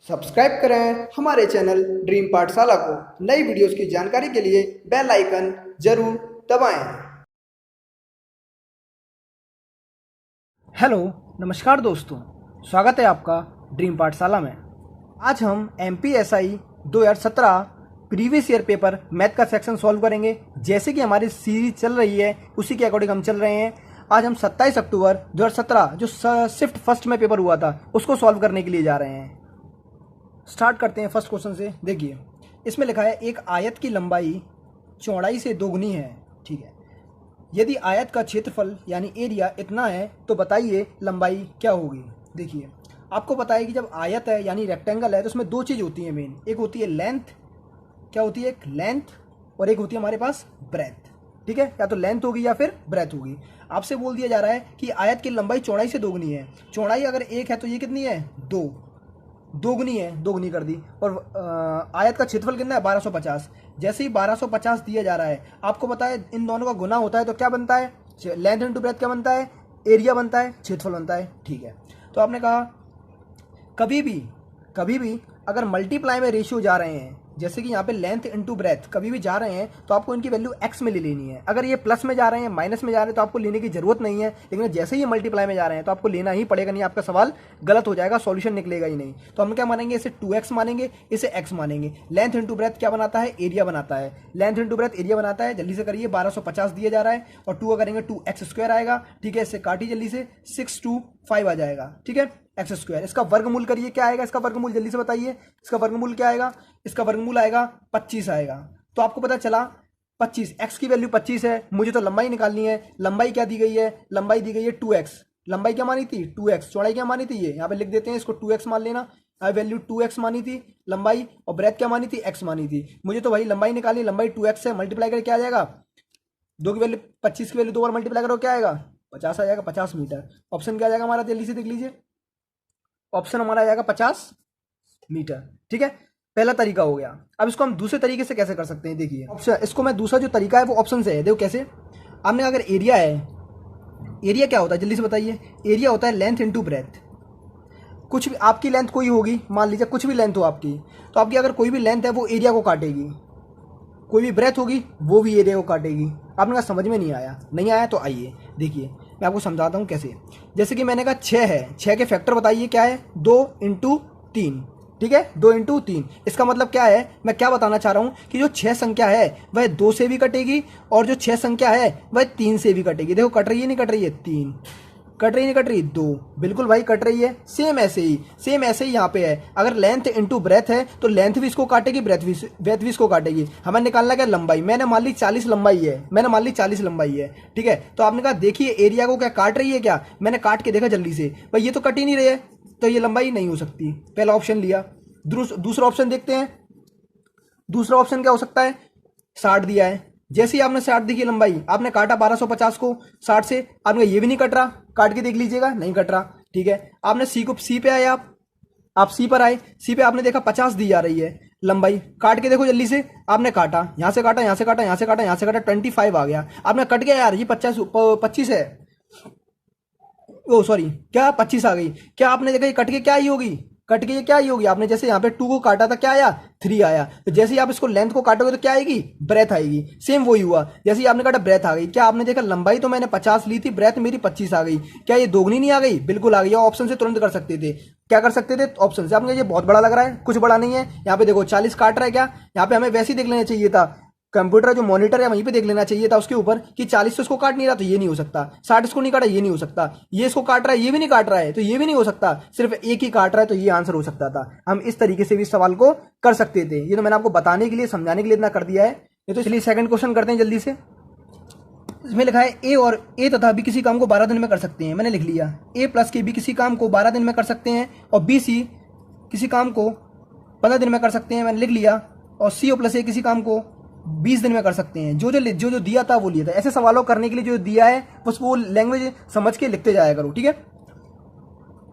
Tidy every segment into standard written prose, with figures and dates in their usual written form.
Subscribe करें हमारे channel dream पाठशाला को। नई वीडियोस की जानकारी के लिए बेल आइकन जरूर दबाएं। हेलो, नमस्कार दोस्तों, स्वागत है आपका ड्रीम पाठशाला में। आज हम MPSI 2017 previous year paper math का सेक्शन सॉल्व करेंगे। जैसे कि हमारी सीरीज चल रही है उसी के अकॉर्डिंग हम चल रहे हैं। आज हम 27 अक्टूबर 2017 जो शिफ्ट फर्स्ट में पेपर हुआ था उसको सॉल्व करने के लिए जा रहे हैं। स्टार्ट करते हैं फर्स्ट क्वेश्चन से। देखिए, इसमें लिखा है एक आयत की लंबाई चौड़ाई से दोगुनी है। ठीक है, यदि आयत का क्षेत्रफल यानी एरिया इतना है तो बताइए लंबाई क्या होगी। देखिए, आपको पता है कि जब आयत है यानी रेक्टेंगल है तो उसमें दो चीज़ होती है मेन। एक होती है लेंथ, क्या होती है, एक लेंथ, और एक होती है हमारे पास ब्रेथ। ठीक है, या तो लेंथ होगी या फिर ब्रेथ होगी। आपसे बोल दिया जा रहा है कि आयत की लंबाई चौड़ाई से दोगुनी है। चौड़ाई अगर एक है तो ये कितनी है, दो, दोगुनी है, दोगुनी कर दी। और आयत का क्षेत्रफल कितना है, 1250। जैसे ही 1250 दिया जा रहा है, आपको पता है इन दोनों का गुना होता है तो क्या बनता है, लेंथ इंटू ब्रेथ क्या बनता है, एरिया बनता है, क्षेत्रफल बनता है। ठीक है, तो आपने कहा कभी भी अगर मल्टीप्लाई में रेशियो जा रहे हैं, जैसे कि यहाँ पे लेंथ इंटू ब्रेथ कभी भी जा रहे हैं तो आपको इनकी वैल्यू एक्स में ले लेनी है। अगर ये प्लस में जा रहे हैं, माइनस में जा रहे हैं तो आपको लेने की जरूरत नहीं है। लेकिन जैसे ही ये मल्टीप्लाई में जा रहे हैं तो आपको लेना ही पड़ेगा, नहीं आपका सवाल गलत हो जाएगा, सॉल्यूशन निकलेगा ही नहीं। तो हम क्या मानेंगे, इसे 2x मानेंगे, इसे x मानेंगे। लेंथ इंटू ब्रेथ क्या बनाता है, एरिया बनाता है। लेंथ इंटू ब्रेथ एरिया बनाता है। जल्दी से करिए, 1250 दिया जा रहा है और 2 करेंगे 2x² आएगा। ठीक है, इससे काटिए जल्दी से, 625 आ जाएगा। ठीक है, x²। इसका वर्गमूल करिए, क्या आएगा इसका वर्गमूल, जल्दी से बताइए। इसका वर्गमूल क्या आएगा, इसका वर्गमूल आएगा 25 आएगा। तो आपको पता चला 25, x की वैल्यू 25 है। मुझे तो लंबाई निकालनी है। लंबाई क्या दी गई है, लंबाई दी गई है 2x। लंबाई क्या मानी थी, 2x। चौड़ाई क्या मानी थी, ये यहाँ पे लिख देते हैं, इसको 2x मान लेना। वैल्यू 2x मानी थी लंबाई, और ब्रेथ क्या मानी थी, x मानी थी। मुझे तो भाई लंबाई निकालनी, लंबाई 2x है, मल्टीप्लाई करके क्या आ जाएगा, 2 की वैल्यू 25 की वैल्यू 2 बार मल्टीप्लाई करो क्या आएगा, 50 आ जाएगा, 50 मीटर। ऑप्शन क्या आ जाएगा हमारा, जल्दी से देख लीजिए। ऑप्शन हमारा आ जाएगा 50 मीटर। ठीक है, पहला तरीका हो गया। अब इसको हम दूसरे तरीके से कैसे कर सकते हैं, देखिए ऑप्शन, इसको मैं दूसरा जो तरीका है वो ऑप्शन से है। देखो कैसे, आपने अगर एरिया है, एरिया क्या होता है जल्दी से बताइए, एरिया होता है लेंथ इंटू ब्रेथ। कुछ भी आपकी लेंथ कोई होगी, मान लीजिए कुछ भी लेंथ हो आपकी, तो आपकी अगर कोई भी लेंथ है वो एरिया को काटेगी। कोई भी ब्रेथ होगी वो भी एरिया को काटेगी। आपने कहा समझ में नहीं आया, नहीं आया तो आइए देखिए मैं आपको समझाता हूँ कैसे। जैसे कि मैंने कहा 6 है, 6 के फैक्टर बताइए क्या है, 2 इंटू 3। ठीक है, 2 इंटू 3। इसका मतलब क्या है, मैं क्या बताना चाह रहा हूँ कि जो 6 संख्या है वह 2 से भी कटेगी और जो 6 संख्या है वह 3 से भी कटेगी। देखो कट रही है, नहीं कट रही है, 3 कट रही, नहीं कट रही, 2 बिल्कुल भाई कट रही है। सेम ऐसे ही यहाँ पे है। अगर लेंथ इंटू ब्रेथ है तो लेंथ भी इसको काटेगी, ब्रेथ भी इसको काटेगी। हमें निकालना क्या, लंबाई। मैंने मान ली 40 लंबाई है। ठीक है, तो आपने कहा देखिए एरिया को क्या काट रही है, क्या मैंने काट के देखा जल्दी से, भाई ये तो कट ही नहीं रही है, तो ये लंबाई नहीं हो सकती। पहला ऑप्शन लिया। दूसरा ऑप्शन देखते हैं। दूसरा ऑप्शन क्या हो सकता है, 60 दिया है। जैसे ही आपने 60 देखी लंबाई, आपने काटा 1250 को 60 से, आपने ये भी नहीं कट रहा, काट के देख लीजिएगा, नहीं कट रहा। ठीक है, आपने सी पे आए, आप सी पर आए, सी पे आपने देखा 50 दी जा रही है लंबाई, काट के देखो जल्दी से। आपने काटा, यहां से काटा, यहां से काटा, यहां से काटा, यहां से काटा, 25 आ गया। आपने कट गया यार, ये 25 है, ओ सॉरी, क्या 25 आ गई। क्या आपने देखा ये कट के क्या आई होगी, कट के ये क्या आई होगी, आपने जैसे यहाँ पे 2 को काटा था क्या आया, 3 आया। तो जैसे ही आप इसको लेंथ को काटोगे तो क्या आएगी, ब्रेथ आएगी। सेम वही हुआ, जैसे ही आपने काटा ब्रेथ आ गई। क्या आपने देखा लंबाई तो मैंने 50 ली थी, ब्रेथ मेरी 25 आ गई। क्या ये दोगुनी नहीं आ गई, बिल्कुल आ गई। ऑप्शन से तुरंत कर सकते थे, क्या कर सकते थे, ऑप्शन से। आपने ये बहुत बड़ा लग रहा है, कुछ बड़ा नहीं है। यहाँ पे देखो 40 काट रहा है, क्या यहाँ पे हमें वैसे ही देख लेना चाहिए था, कंप्यूटर जो मॉनिटर है वहीं पे देख लेना चाहिए था उसके ऊपर कि 40 तो इसको काट नहीं रहा, तो ये नहीं हो सकता। 60 इसको नहीं काटा, ये नहीं हो सकता। ये इसको काट रहा है, ये भी नहीं काट रहा है, तो ये भी नहीं हो सकता। सिर्फ एक ही काट रहा है, तो ये आंसर हो सकता था। हम इस तरीके से भी सवाल को कर सकते थे। ये तो मैंने आपको बताने के लिए, समझाने के लिए इतना कर दिया है। ये तो चलिए सेकंड क्वेश्चन करते हैं जल्दी से। इसमें लिखा है ए तथा बी किसी काम को 12 दिन में कर सकते हैं। मैंने लिख लिया, ए प्लस के बी किसी काम को 12 दिन में कर सकते हैं, और बी सी किसी काम को 15 दिन में कर सकते हैं। मैंने लिख लिया, और सी ओ प्लस ए किसी काम को 20 दिन में कर सकते हैं। जो दिया था वो लिया था। ऐसे सवालों करने के लिए जो दिया है बस वो लैंग्वेज समझ के लिखते जाया करो। ठीक है,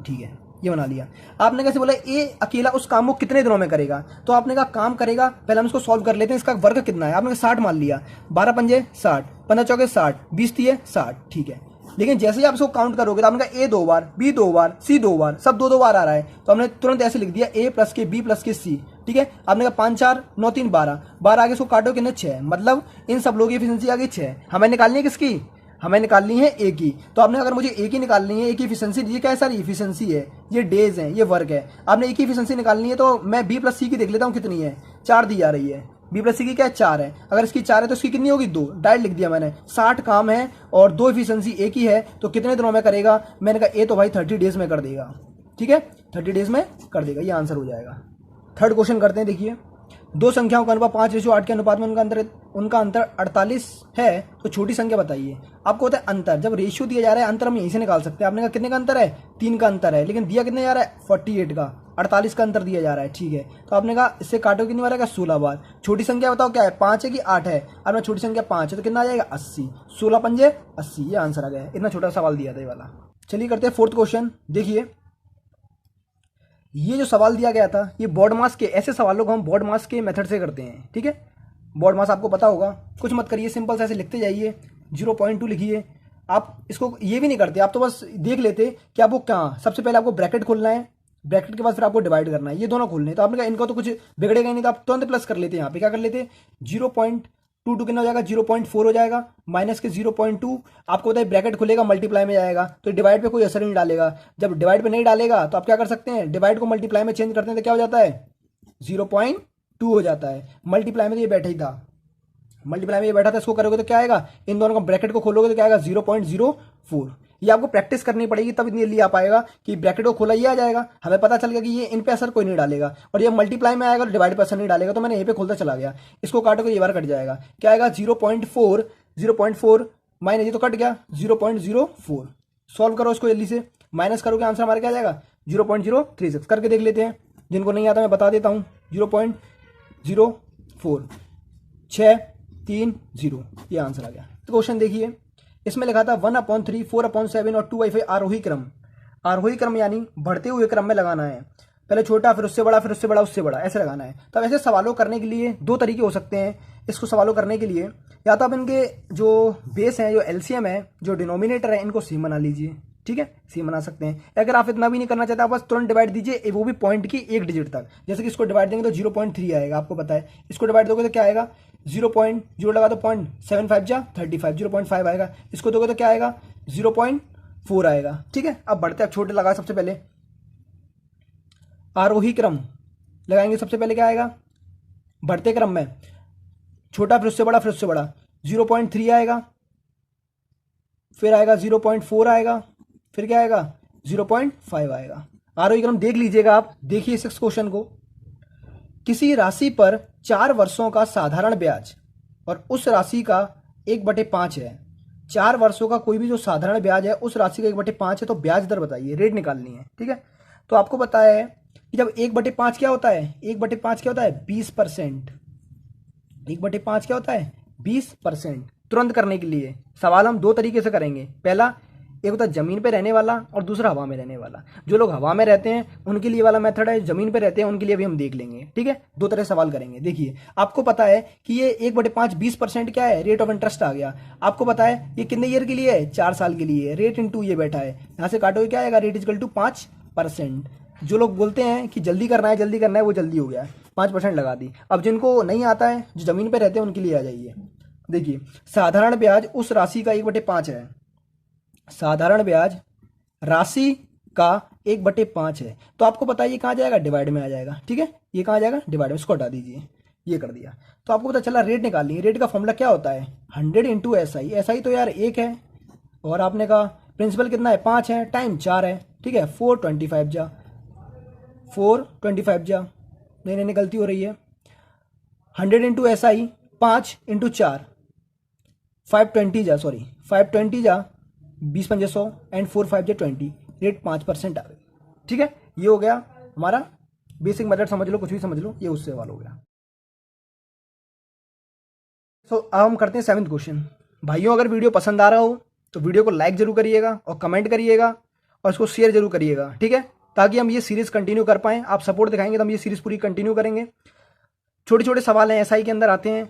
ठीक है, ये बना लिया। आपने कैसे बोला, ए अकेला उस काम को कितने दिनों में करेगा, तो आपने कहा काम करेगा, पहले हम इसको सॉल्व कर लेते हैं। इसका वर्ग कितना है, आपने 60 मान लिया, 12 पंजे 60, 15 चौके 60, 20 तीय 60। ठीक है, लेकिन जैसे ही आप इसको काउंट करोगे तो आपने कहा ए 2 बार, बी 2 बार, सी 2 बार, सब 2 2 बार आ रहा है, तो हमने तुरंत ऐसे लिख दिया ए प्लस के बी प्लस के सी। ठीक है, आपने कहा 5 4 9 3 12, 12 आगे इसको काटो कितने 6, मतलब इन सब लोगों की एफिशिएंसी आ गई 6। हमें निकालनी है किसकी, हमें निकालनी है ए की। तो आपने अगर मुझे ए की निकालनी है, ए की एफिशिएंसी, ये क्या है सर, एफिशिएंसी है, ये डेज है, ये वर्क है। आपने ए की एफिशिएंसी निकालनी है तो मैं बी प्लस सी की देख लेता हूँ कितनी है, 4 दी जा रही है। बी प्लस सी की क्या है, 4 है। अगर इसकी 4 है तो इसकी कितनी होगी, 2, डायरेक्ट लिख दिया मैंने। 60 काम है और 2 एफिशिएंसी ए की है, तो कितने दिनों में करेगा, मैंने कहा ए तो भाई 30 डेज में कर देगा। ठीक है, 30 डेज में कर देगा, ये आंसर हो जाएगा। थर्ड क्वेश्चन करते हैं, देखिए दो संख्याओं का अनुपात 5:8 के अनुपात में उनका अंतर 48 है, तो छोटी संख्या बताइए। आपको होता है अंतर, जब रेशियो दिया जा रहा है अंतर हम यहीं से निकाल सकते हैं। आपने कहा कितने का अंतर है, 3 का अंतर है, लेकिन दिया कितने जा रहा है, 48 का, 48 का अंतर दिया जा रहा है। ठीक है, तो आपने कहा इससे काटो कितनी बार आएगा, 16 बार। छोटी संख्या बताओ क्या है, 5 है कि 8 है। अब छोटी संख्या 5 है तो कितना आ जाएगा, 80, 16 पंजे 80, ये आंसर आ गया। इतना छोटा सवाल दिया था ये वाला। चलिए करते हैं फोर्थ क्वेश्चन। देखिए ये जो सवाल दिया गया था, ये बोर्ड मास के, ऐसे सवालों को हम बोर्ड मास के मेथड से करते हैं। ठीक है, बोर्ड मास आपको पता होगा, कुछ मत करिए, सिंपल से ऐसे लिखते जाइए, 0.2 लिखिए। आप इसको ये भी नहीं करते, आप तो बस देख लेते कि आपको क्या, सबसे पहले आपको ब्रैकेट खोलना है, ब्रैकेट के बाद फिर आपको डिवाइड करना है, ये दोनों खोलने हैं। तो आपने कहा इनको तो कुछ बिगड़ेगा नहीं, तो आप तुरंत प्लस कर लेते हैं। यहाँ पे क्या कर लेते, 0.22 कितना हो जाएगा, 0.4 हो जाएगा, माइनस के 0.2, आपको बताइए ब्रैकेट खुलेगा मल्टीप्लाई में जाएगा, तो डिवाइड पे कोई असर नहीं डालेगा। जब डिवाइड पे नहीं डालेगा तो आप क्या कर सकते हैं, डिवाइड को मल्टीप्लाई में चेंज करते हैं तो क्या हो जाता है, 0.2 हो जाता है। मल्टीप्लाई में तो ये बैठा ही था, मल्टीप्लाई में ये बैठा था, इसको करोगे तो क्या आएगा, इन दोनों का ब्रैकेट को खोलोगे तो क्या आएगा, 0.04। ये आपको प्रैक्टिस करनी पड़ेगी, तब इतनी जल्दी आ पाएगा कि ब्रैकेट को खोला ये आ जाएगा, हमें पता चल गया कि ये इन पे असर कोई नहीं डालेगा, और ये मल्टीप्लाई में आएगा तो डिवाइड पे असर नहीं डालेगा। तो मैंने यहीं पे खोलता चला गया, इसको काटोगे ये बार कट जाएगा, क्या आएगा 0.4 माइनस ये तो कट गया 0.04। सॉल्व करो इसको जल्दी से, माइनस करोगे आंसर हमारा क्या आ जाएगा 0.036। करके देख लेते हैं, जिनको नहीं आता मैं बता देता हूँ। 0.04 630, ये आंसर आ गया। तो क्वेश्चन देखिए, इसमें लिखा था 1/3 4/7 और 2/5 आरोही क्रम। आरोही क्रम यानी बढ़ते हुए क्रम में लगाना है, पहले छोटा फिर उससे बड़ा फिर उससे बड़ा उससे बड़ा, ऐसे लगाना है। तो ऐसे सवालों करने के लिए दो तरीके हो सकते हैं। इसको सवालों करने के लिए या तो आप इनके जो बेस हैं, जो एलसीएम है, जो डिनोमिनेटर है, इनको सेम बना लीजिए। ठीक है, सेम बना सकते हैं। अगर आप इतना भी नहीं करना चाहते, आप बस तुरंत डिवाइड दीजिए, वो भी पॉइंट की 1 डिजिट तक। जैसे कि इसको डिवाइड देंगे तो 0.3 आएगा, आपको पता है। इसको डिवाइड दोगे तो क्या आएगा, 0.0 लगा तो 0.75 जा 35, 0.5 आएगा। इसको दोगे तो क्या आएगा, 0.4 आएगा। ठीक है, अब बढ़ते, अब छोटे लगा, सबसे पहले आरोही क्रम लगाएंगे। सबसे पहले क्या आएगा, बढ़ते क्रम में छोटा फिर उससे बड़ा फिर उससे बड़ा, 0.3 आएगा, फिर आएगा 0.4 आएगा, फिर क्या आएगा 0.5 आएगा। आरोही क्रम देख लीजिएगा आप। देखिए 6 क्वेश्चन को, किसी राशि पर 4 वर्षों का साधारण ब्याज और उस राशि का 1/5 है। 4 वर्षों का कोई भी जो साधारण ब्याज है उस राशि का 1/5 है, तो ब्याज दर बताइए, रेट निकालनी है। ठीक है, तो आपको पता है कि जब 1/5 क्या होता है, 1/5 क्या होता है 20%। 1/5 क्या होता है 20%। तुरंत करने के लिए सवाल हम दो तरीके से करेंगे, पहला एक होता है जमीन पे रहने वाला और दूसरा हवा में रहने वाला। जो लोग हवा में रहते हैं उनके लिए वाला मेथड है, जमीन पे रहते हैं उनके लिए भी हम देख लेंगे। ठीक है, दो तरह सवाल करेंगे। देखिए आपको पता है कि ये 1/5 20% क्या है, रेट ऑफ इंटरेस्ट आ गया। आपको पता है ये कितने ईयर के लिए है, 4 साल के लिए। रेट इनटू ये बैठा है, यहाँ से काटोगे क्या आएगा, रेट इक्वल टू 5%। जो लोग बोलते हैं कि जल्दी करना है जल्दी करना है, वो जल्दी हो गया, 5% लगा दी। अब जिनको नहीं आता है, जो जमीन पे रहते हैं, उनके लिए आ जाइए। देखिए साधारण ब्याज उस राशि का 1/5 है, साधारण ब्याज राशि का 1/5 है, तो आपको पता है ये कहाँ जाएगा, डिवाइड में आ जाएगा। ठीक है, ये कहाँ जाएगा, डिवाइड में, इसको हटा दीजिए, ये कर दिया। तो आपको पता चला रेट निकालनी है। रेट का फॉर्मूला क्या होता है, 100 इंटू SI। SI तो यार 1 है, और आपने कहा प्रिंसिपल कितना है, 5 है, टाइम 4 है। ठीक है, 425 जा, 425 जा, नहीं गलती हो रही है, 100 इंटू SI 5 इंटू 4, 520 जा, सॉरी 520 जा, 20 पंजे 100 एंड 4 5 जा 20, रेट 5% आ गई। ठीक है, ये हो गया हमारा बेसिक मेथड, समझ लो, कुछ भी समझ लो, ये उससे सवाल हो गया। सो अब हम करते हैं 7th क्वेश्चन। भाइयों अगर वीडियो पसंद आ रहा हो तो वीडियो को लाइक जरूर करिएगा और कमेंट करिएगा और इसको शेयर जरूर करिएगा। ठीक है, ताकि हम ये सीरीज कंटिन्यू कर पाएँ। आप सपोर्ट दिखाएंगे तो हम ये सीरीज पूरी कंटिन्यू करेंगे। छोटे छोटे सवाल हैं SI के अंदर आते हैं,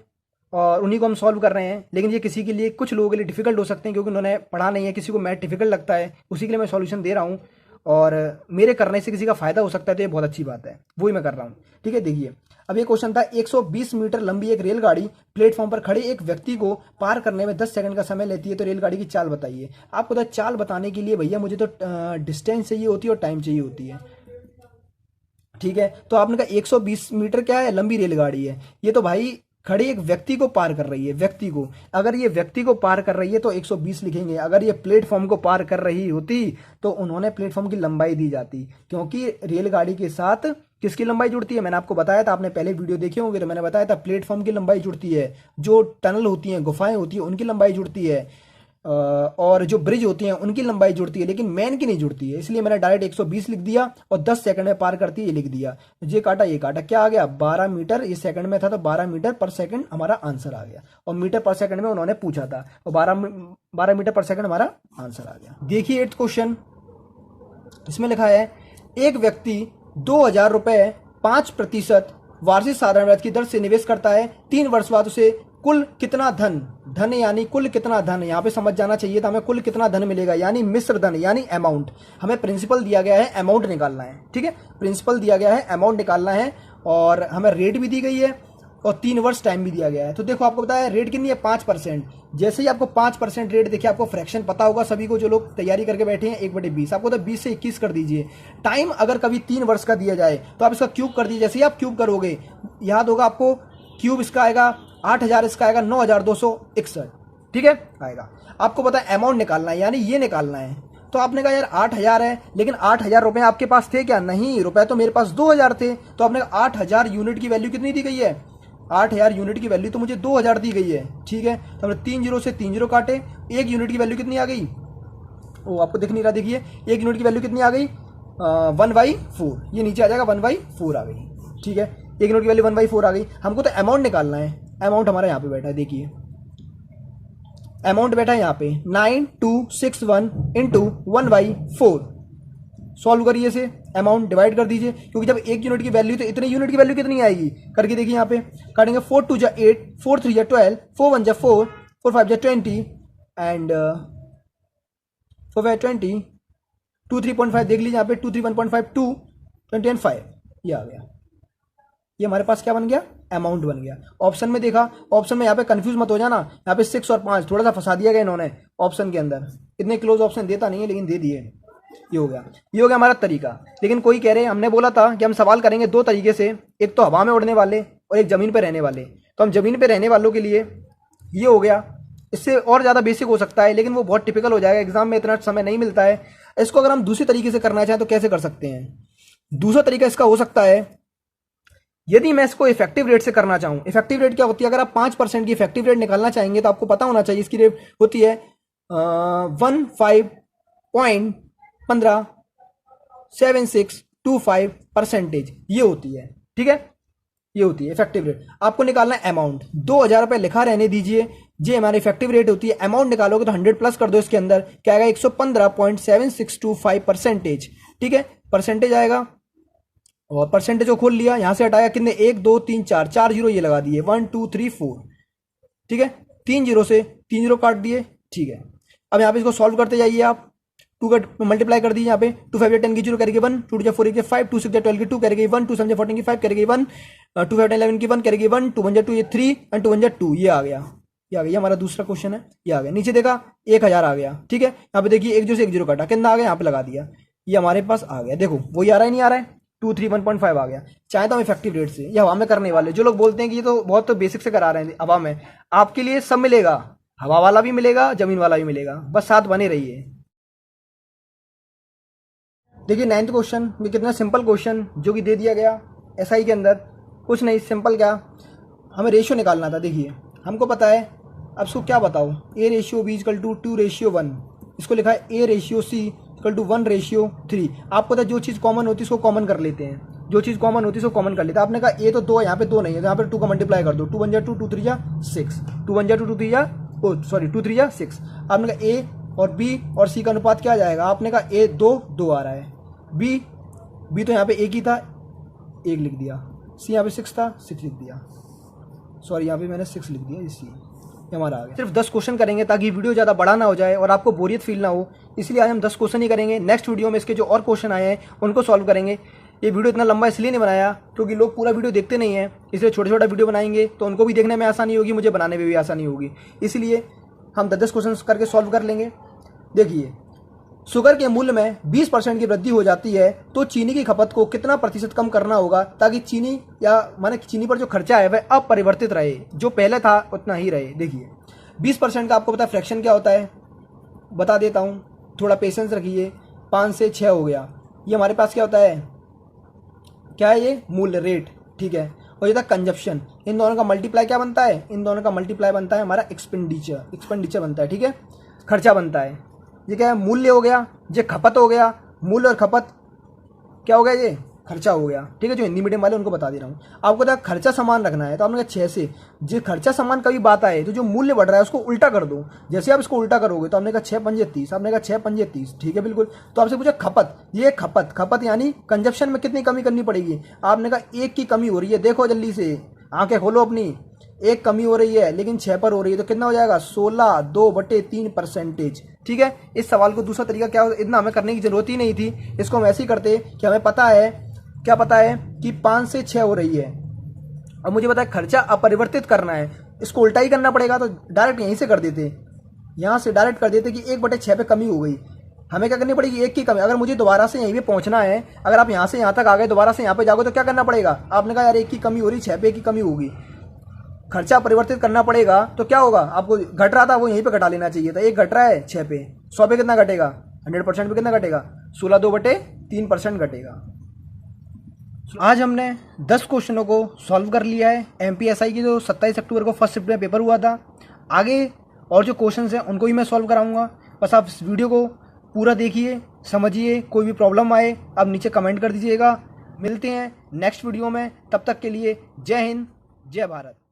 और उन्हीं को हम सॉल्व कर रहे हैं। लेकिन ये किसी के लिए, कुछ लोगों के लिए डिफिकल्ट हो सकते हैं क्योंकि उन्होंने पढ़ा नहीं है, किसी को मैथ डिफिकल्ट लगता है, उसी के लिए मैं सॉल्यूशन दे रहा हूँ। और मेरे करने से किसी का फायदा हो सकता है तो ये बहुत अच्छी बात है, वही मैं कर रहा हूँ। ठीक है, देखिए अब ये क्वेश्चन था, 120 मीटर लंबी एक रेलगाड़ी प्लेटफॉर्म पर खड़े एक व्यक्ति को पार करने में 10 सेकंड का समय लेती है, तो रेलगाड़ी की चाल बताइए। आपको तो चाल बताने के लिए भैया मुझे तो डिस्टेंस चाहिए होती है और टाइम चाहिए होती है। ठीक है, तो आपने कहा 120 मीटर क्या है, लंबी रेलगाड़ी है, ये तो भाई खड़ी एक व्यक्ति को पार कर रही है, व्यक्ति को। अगर ये व्यक्ति को पार कर रही है तो 120 लिखेंगे, अगर ये प्लेटफॉर्म को पार कर रही होती तो उन्होंने प्लेटफॉर्म की लंबाई दी जाती, क्योंकि रेलगाड़ी के साथ किसकी लंबाई जुड़ती है, मैंने आपको बताया था, आपने पहले वीडियो देखे होंगे तो मैंने बताया था प्लेटफॉर्म की लंबाई जुड़ती है, जो टनल होती हैं, गुफाएं होती हैं, उनकी लंबाई जुड़ती है, और जो ब्रिज होती हैं उनकी लंबाई जुड़ती है, लेकिन मेन की नहीं जुड़ती है। इसलिए मैंने डायरेक्ट 120 लिख दिया और 10 सेकंड में पार करती है ये लिख दिया। ये काटा ये काटा, क्या आ गया 12 मीटर, ये सेकंड में था तो 12 मीटर पर सेकंड हमारा आंसर आ गया, और मीटर पर सेकंड में उन्होंने पूछा था, और 12 मीटर पर सेकंड हमारा आंसर आ गया। देखिए 8th क्वेश्चन, इसमें लिखा है एक व्यक्ति 2000 रुपए 5% वार्षिक साधारण ब्याज की दर से निवेश करता है, 3 वर्ष बाद उसे कुल कितना धन, धन यानी कुल कितना धन, यहाँ पे समझ जाना चाहिए था हमें, कुल कितना धन मिलेगा यानी मिश्र धन यानी अमाउंट। हमें प्रिंसिपल दिया गया है, अमाउंट निकालना है। ठीक है, प्रिंसिपल दिया गया है, अमाउंट निकालना है, और हमें रेट भी दी गई है और 3 वर्ष टाइम भी दिया गया है। तो देखो आपको बताया रेट कितनी है 5%। जैसे ही आपको 5% रेट देखिए, आपको फ्रैक्शन पता होगा सभी को, जो लोग तैयारी करके बैठे हैं, 1/20, आपको तो 20 से 21 कर दीजिए। टाइम अगर कभी 3 वर्ष का दिया जाए तो आप इसका क्यूब कर दीजिए। जैसे ही आप क्यूब करोगे याद होगा आपको, क्यूब इसका आएगा 8000, इसका आएगा 9261। ठीक है, आएगा। आपको पता है अमाउंट निकालना है, यानी ये निकालना है। तो आपने कहा यार 8000 है, लेकिन 8000 रुपए आपके पास थे क्या? नहीं, रुपए तो मेरे पास 2000 थे। तो आपने कहा 8000 यूनिट की वैल्यू कितनी दी गई है? 8000 यूनिट की वैल्यू तो मुझे 2000 दी गई है। ठीक है, तो हमने 3 जीरो से 3 जीरो काटे, 1 यूनिट की वैल्यू कितनी आ गई? वो आपको दिख नहीं रहा, देखिए 1 यूनिट की वैल्यू कितनी आ गई? 1/4। ये नीचे आ जाएगा 1/4 आ गई। ठीक है, 1 यूनिट की वैल्यू 1/4 आ गई। हमको तो अमाउंट निकालना है। अमाउंट हमारा यहाँ पे बैठा है, देखिए अमाउंट बैठा है यहाँ पे 9261 इंटू 1/4। सॉल्व करिए इसे, अमाउंट डिवाइड कर दीजिए, क्योंकि जब 1 यूनिट की वैल्यू तो इतने यूनिट की वैल्यू कितनी आएगी करके देखिए। यहाँ पे काटेंगे 4 2 जा 8, 4 3 जा 12, 4 1 जा 4, 4 5 जा 20 एंड 4 5 20, 2 3.5 देख लीजिए यहाँ पे 2 3 1.5 2 20 एंड 5, ये आ गया। ये हमारे पास क्या बन गया? अमाउंट बन गया। ऑप्शन में देखा, ऑप्शन में यहाँ पे कंफ्यूज मत हो जाना, यहाँ पे 6 और 5 थोड़ा सा फंसा दिया गया इन्होंने ऑप्शन के अंदर। इतने क्लोज ऑप्शन देता नहीं है, लेकिन दे दिए। ये हो गया, ये हो गया हमारा तरीका। लेकिन कोई कह रहे हैं, हमने बोला था कि हम सवाल करेंगे 2 तरीके से, एक तो हवा में उड़ने वाले और एक जमीन पर रहने वाले। तो हम जमीन पर रहने वालों के लिए ये हो गया, इससे और ज़्यादा बेसिक हो सकता है, लेकिन वो बहुत टिपिकल हो जाएगा, एग्जाम में इतना समय नहीं मिलता है। इसको अगर हम दूसरी तरीके से करना चाहें तो कैसे कर सकते हैं? दूसरा तरीका इसका हो सकता है, यदि मैं इसको इफेक्टिव रेट से करना चाहूं। इफेक्टिव रेट क्या होती है? अगर आप 5% की इफेक्टिव रेट निकालना चाहेंगे तो आपको पता होना चाहिए इसकी रेट होती है 15.7625%, ये होती है। ठीक है, ये होती है इफेक्टिव रेट। आपको निकालना है अमाउंट, 2000 रुपये लिखा रहने दीजिए, ये हमारी इफेक्टिव रेट होती है। अमाउंट निकालोगे तो 100 प्लस कर दो इसके अंदर, क्या आएगा? 115.7625%। ठीक है, परसेंटेज आएगा, और परसेंटेज को खोल लिया, यहां से हटाया कितने? 1 2 3 4, 4 जीरो ये लगा दिए, 1 2 3 4। ठीक है, 3 जीरो से 3 जीरो काट दिए। ठीक है, अब यहाँ पे इसको सॉल्व करते जाइए आप, 2 का मल्टीप्लाई कर दीजिए यहाँ पे, 2 5 10 की 0 करेगी 1, 2 2 4 की 5, 2 6 12 की 2 करेगी 1, 2 7 14 की 5 करेगी 1, 2 5 11 की 1 करेगी 1, 2 1 2 ये 3 एंड 2 1 2, ये आ गया। ये आ गया, हमारा दूसरा क्वेश्चन है, ये आ गया। नीचे देखा 1000 आ गया। ठीक है, यहाँ पे देखिए 1 जीरो से 1 जीरो काटा, कितना आ गया? यहाँ पे लगा दिया, ये हमारे पास आ गया। देखो वही आ रहा है, नहीं आ रहा है? 2 3 1.5 आ गया। चाहे तो हम इफेक्टिव रेट से, ये हवा में करने वाले जो लोग बोलते हैं कि ये तो बहुत बेसिक से करा रहे हैं हवा में, आपके लिए सब मिलेगा, हवा वाला भी मिलेगा, जमीन वाला भी मिलेगा, बस साथ बने रहिए। देखिए 9th क्वेश्चन में कितना सिंपल क्वेश्चन जो कि दे दिया गया एसआई के अंदर, कुछ नहीं सिंपल, क्या हमें रेशियो निकालना था। देखिए हमको पता है, अब इसको क्या बताओ, A ratio B equal to 2 ratio 1, इसको लिखा है A ratio C equal to 1 ratio 3। आपको पता है जो चीज़ कॉमन होती है उसको कॉमन कर लेते हैं, जो चीज़ कॉमन होती है उसको कॉमन कर लेते हैं। आपने कहा A तो 2 है, यहाँ पे 2 नहीं है, तो यहाँ पे 2 का मल्टीप्लाई कर दो, 2 1 जा 2, 2 3 जा 6, 2 1 जा 2, 2 3 जा 2 3 जा 6। आपने कहा A और B और C का अनुपात क्या आ जाएगा? आपने कहा A 2 आ रहा है, B तो यहाँ पे 1 ही था, 1 लिख दिया, C यहाँ पे 6 था, 6 लिख दिया। सॉरी यहाँ पे मैंने 6 लिख दिया, इसलिए ये हमारा आ गया। सिर्फ 10 क्वेश्चन करेंगे ताकि वीडियो ज़्यादा बड़ा ना हो जाए और आपको बोरियत फील ना हो, इसलिए आज हम 10 क्वेश्चन ही करेंगे। नेक्स्ट वीडियो में इसके जो और क्वेश्चन आए हैं उनको सॉल्व करेंगे। ये वीडियो इतना लंबा इसलिए नहीं बनाया क्योंकि लोग पूरा वीडियो देखते नहीं हैं, इसलिए छोटा छोटा वीडियो बनाएंगे तो उनको भी देखने में आसानी होगी, मुझे बनाने में भी आसानी होगी, इसलिए हम 10 क्वेश्चन करके सॉल्व कर लेंगे। देखिए, शुगर के मूल्य में 20% की वृद्धि हो जाती है तो चीनी की खपत को कितना प्रतिशत कम करना होगा ताकि चीनी या माने चीनी पर जो खर्चा है वह अपरिवर्तित रहे, जो पहले था उतना ही रहे। देखिए 20% का आपको पता है फ्रैक्शन क्या होता है, बता देता हूँ, थोड़ा पेशेंस रखिए। 5 से 6 हो गया, ये हमारे पास क्या होता है, क्या है ये, मूल्य रेट, ठीक है। और ये था कंजप्शन, इन दोनों का मल्टीप्लाई क्या बनता है, इन दोनों का मल्टीप्लाई बनता है हमारा एक्सपेंडिचर बनता है, ठीक है, खर्चा बनता है। ये क्या है, मूल्य हो गया, ये खपत हो गया, मूल्य और खपत क्या हो गया, ये खर्चा हो गया, ठीक है। जो हिंदी मीडियम वाले उनको बता दे रहा हूँ, आपको तो खर्चा समान रखना है तो आपने कहा 6 से, जो खर्चा समान कभी बात आए तो जो मूल्य बढ़ रहा है उसको उल्टा कर दो। जैसे आप इसको उल्टा करोगे तो आपने कहा 6 पंजे 30, आपने कहा 6 पंजे 30, ठीक है बिल्कुल। तो आपसे पूछा खपत, ये खपत यानी कंजप्शन में कितनी कमी करनी पड़ेगी, आपने कहा 1 की कमी हो रही है। देखो जल्दी से आंखें खोलो अपनी, 1 कमी हो रही है लेकिन 6 पर हो रही है तो कितना हो जाएगा, 16 2/3%, ठीक है। इस सवाल को दूसरा तरीका क्या, इतना हमें करने की जरूरत ही नहीं थी, इसको हम ऐसे ही करते कि हमें पता है, क्या पता है कि 5 से 6 हो रही है और मुझे पता है खर्चा अपरिवर्तित करना है, इसको उल्टा ही करना पड़ेगा तो डायरेक्ट यहीं से कर देते, यहाँ से डायरेक्ट कर देते कि 1/6 पे कमी हो गई। हमें क्या करनी पड़ेगी, 1 की कमी। अगर मुझे दोबारा से यहीं पे पहुंचना है, अगर आप यहाँ से यहाँ तक आ गए, दोबारा से यहाँ पे जाओगे तो क्या करना पड़ेगा, आपने कहा यार 1 की कमी हो रही, 6 पे 1 की कमी होगी, खर्चा परिवर्तित करना पड़ेगा तो क्या होगा, आपको घट रहा था वो यहीं पे घटा लेना चाहिए था। 1 घट रहा है 6 पे, 100 पे कितना घटेगा, 100% पे कितना घटेगा, 16 2/3% घटेगा। आज हमने 10 क्वेश्चनों को सॉल्व कर लिया है। एमपीएसआई की जो 27 अक्टूबर को फर्स्ट शिफ्ट में पेपर हुआ था, आगे और जो क्वेश्चंस हैं उनको भी मैं सॉल्व कराऊंगा। बस आप इस वीडियो को पूरा देखिए, समझिए, कोई भी प्रॉब्लम आए आप नीचे कमेंट कर दीजिएगा। मिलते हैं नेक्स्ट वीडियो में, तब तक के लिए जय हिंद, जय भारत।